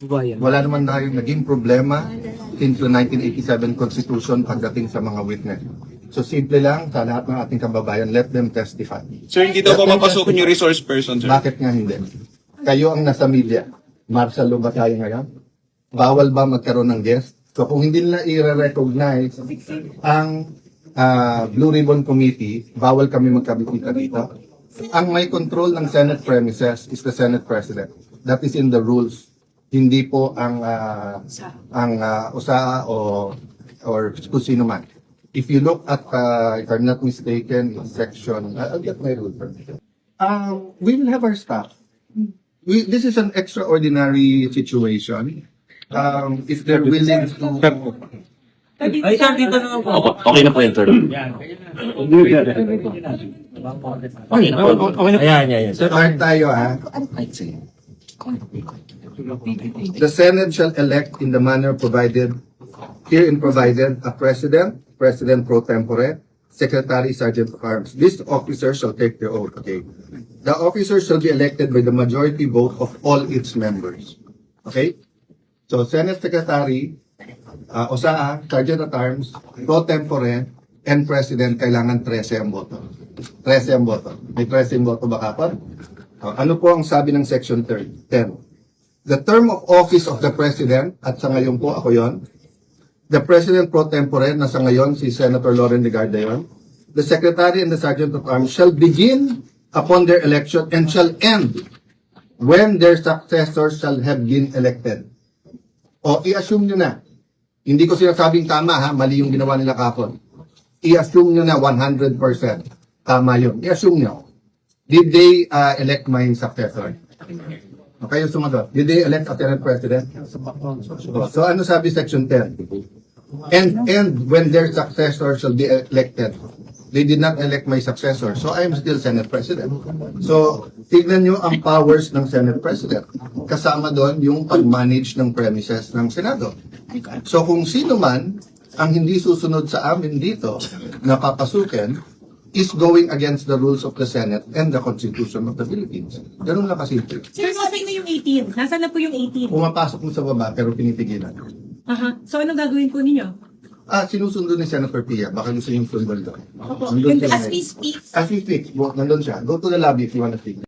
Wala naman tayong naging problema since the 1987 Constitution pagdating sa mga witness. So simple lang, sa lahat ng ating kababayan, let them testify. Sir, hindi daw pa mapasukin yung resource person, sir. Bakit nga hindi? Kayo ang nasa media. Martial law ba tayo ngayon? Bawal ba magkaroon ng guest? So kung hindi nila i-recognize ang Blue Ribbon Committee, bawal kami magkabisita dito. Ang may control ng Senate premises is the Senate President. That is in the rules. Hindi po ang USAA or kung sino man. If you look at, if I'm not mistaken, in section, I'll get my rule first. We will have our staff. This is an extraordinary situation. If they're willing to... Ay, sir, dito naman po. Opo, okay na po yun, sir. Ayan. Start tayo, ha? The Senate shall elect in the manner provided, herein provided, a President, President pro tempore, Secretary, Sergeant of Arms. These officers shall take their oath, okay? The officers shall be elected by the majority vote of all its members. Okay? So, Senate Secretary, OSAA, Sergeant at Arms, pro tempore, and President, kailangan 13 ang boto. 13 ang boto. May 13 ang boto ba kapag? Ano po ang sabi ng Section 10? The term of office of the President, at sa ngayon po, ako yon. The President pro tempore, na sa ngayon, si Senator Loren Legarda yon. The Secretary and the Sergeant of Arms shall begin upon their election and shall end when their successors shall have been elected. O, i-assume nyo na. Hindi ko sinasabing tama, ha? Mali yung ginawa nila kapon. I-assume nyo na 100%. Tama yun. I-assume nyo. Did they elect my successor? Okay, yung sumagot. Did they elect a Senate President? So, ano sabi Section 10? And when their successor shall be elected, they did not elect my successor. So, I am still Senate President. So, tignan nyo ang powers ng Senate President. Kasama doon yung pag-manage ng premises ng Senado. So, kung sino man ang hindi susunod sa amin dito na papasukin, is going against the rules of the Senate and the Constitution of the Philippines. Ganun lang kasimple. Sir, sabi na yung 18. Nasaan na po yung 18? Pumapasok mo sa baba pero pinitigilan. Aha. So, anong gagawin po ninyo? Sinusundo ni Senator Pia. Baka gusto yung sundan doon. Opo. Nandun sila As ngayon. we speak, As we speak, nandun siya. Go to the lobby if you wanna speak.